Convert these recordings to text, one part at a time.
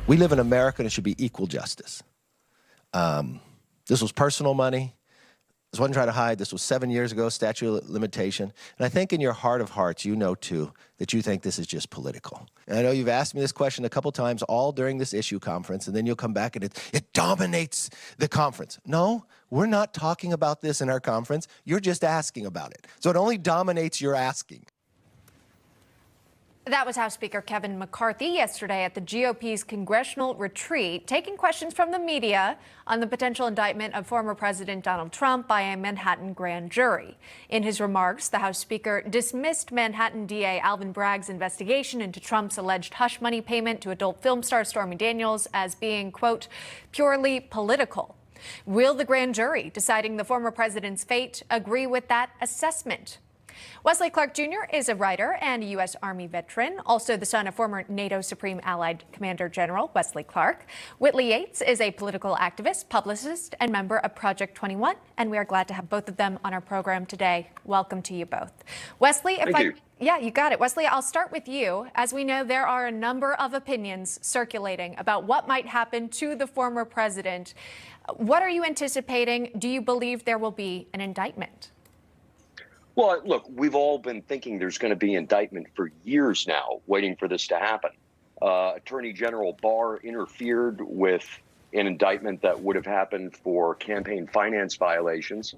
We live in America, and it should be equal justice. This was personal money. This wasn't trying to hide. This was 7 years ago, statute of limitation. And I think in your heart of hearts, you know, too, that you think this is just political. And I know you've asked me this question a couple times, all during this issue conference, and then you'll come back and it dominates the conference. No, we're not talking about this in our conference. You're just asking about it. So it only dominates your asking. That was House Speaker Kevin McCarthy yesterday at the GOP's congressional retreat, taking questions from the media on the potential indictment of former President Donald Trump by a Manhattan grand jury. In his remarks, the House Speaker dismissed Manhattan DA Alvin Bragg's investigation into Trump's alleged hush money payment to adult film star Stormy Daniels as being, quote, purely political. Will the grand jury deciding the former president's fate agree with that assessment? Wesley Clark Jr. is a writer and a U.S. Army veteran, also the son of former NATO Supreme Allied Commander General Wesley Clark. Whitley Yates is a political activist, publicist, and member of Project 21, and we are glad to have both of them on our program today. Welcome to you both. Wesley, Yeah, you got it. Wesley, I'll start with you. As we know, there are a number of opinions circulating about what might happen to the former president. What are you anticipating? Do you believe there will be an indictment? Well, look, we've all been thinking there's going to be indictment for years now, waiting for this to happen. Attorney General Barr interfered with an indictment that would have happened for campaign finance violations.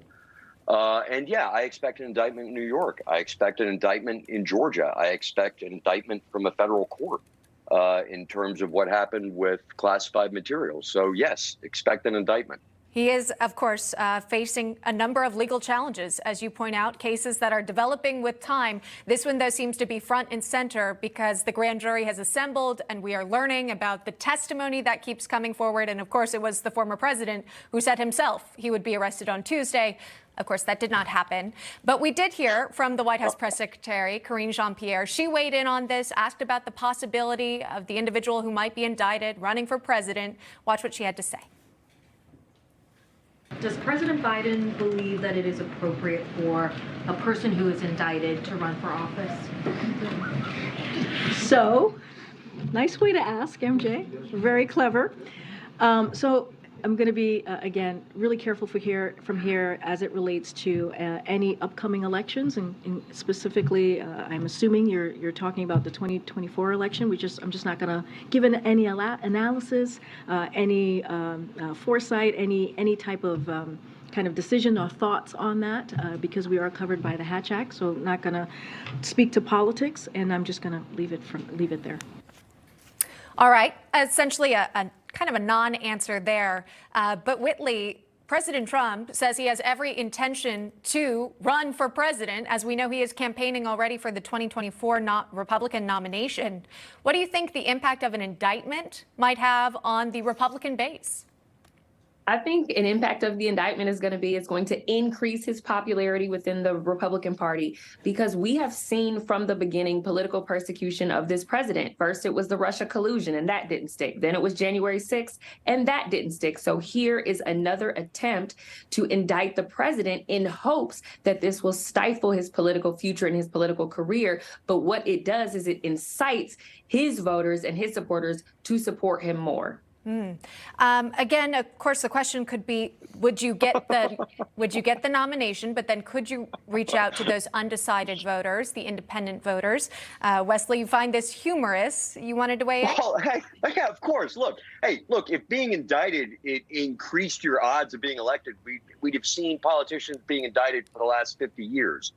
And yeah, I expect an indictment in New York. I expect an indictment in Georgia. I expect an indictment from a federal court in terms of what happened with classified materials. So yes, expect an indictment. He is, of course, facing a number of legal challenges, as you point out, cases that are developing with time. This one, though, seems to be front and center because the grand jury has assembled and we are learning about the testimony that keeps coming forward. And of course, it was the former president who said himself he would be arrested on Tuesday. Of course, that did not happen. But we did hear from the White House press secretary, Karine Jean-Pierre. She weighed in on this, asked about the possibility of the individual who might be indicted running for president. Watch what she had to say. Does President Biden believe that it is appropriate for a person who is indicted to run for office? So, nice way to ask, MJ. Very clever. So I'm going to be, again, really careful from here as it relates to any upcoming elections, and specifically, I'm assuming you're talking about the 2024 election. I'm just not going to give any analysis, any foresight, any type of kind of decision or thoughts on that, because we are covered by the Hatch Act. So not going to speak to politics, and I'm just going to leave it there. All right, essentially a kind of a non-answer there. But Whitley, President Trump says he has every intention to run for president. As we know, he is campaigning already for the 2024 Republican nomination. What do you think the impact of an indictment might have on the Republican base? I think an impact of the indictment is going to be it's going to increase his popularity within the Republican Party, because we have seen from the beginning political persecution of this president. First, it was the Russia collusion, and that didn't stick. Then it was January 6th, and that didn't stick. So here is another attempt to indict the president in hopes that this will stifle his political future and his political career. But what it does is it incites his voters and his supporters to support him more. Again, of course, the question could be, would you get the nomination, but then could you reach out to those undecided voters, the independent voters? Wesley, you find this humorous. You wanted to weigh in? Well, yeah, of course. Look, if being indicted, it increased your odds of being elected, we'd have seen politicians being indicted for the last 50 years.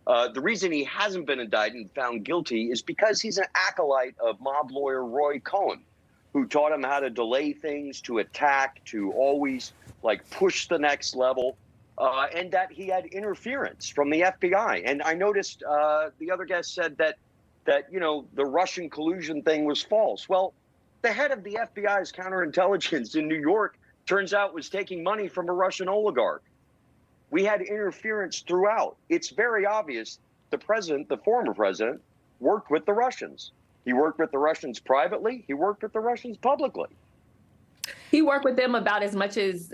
The reason he hasn't been indicted and found guilty is because he's an acolyte of mob lawyer Roy Cohn, who taught him how to delay things, to attack, to always push the next level, and that he had interference from the FBI. And I noticed the other guest said that the Russian collusion thing was false. Well, the head of the FBI's counterintelligence in New York turns out was taking money from a Russian oligarch. We had interference throughout. It's very obvious the former president, worked with the Russians. He worked with the Russians privately. He worked with the Russians publicly. He worked with them about as much as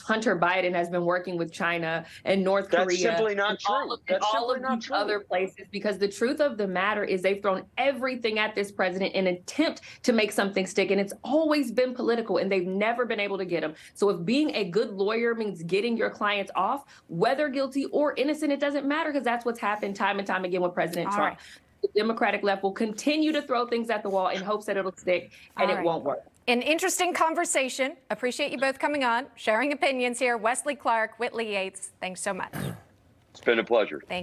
Hunter Biden has been working with China and North Korea. That's simply not true. And all of these other places, because the truth of the matter is they've thrown everything at this president in an attempt to make something stick, and it's always been political, and they've never been able to get him. So if being a good lawyer means getting your clients off, whether guilty or innocent, it doesn't matter, because that's what's happened time and time again with President Trump. Right. The Democratic left will continue to throw things at the wall in hopes that it'll stick, and it won't work. An interesting conversation. Appreciate you both coming on, sharing opinions here. Wesley Clark, Whitley Yates, thanks so much. It's been a pleasure. Thank you.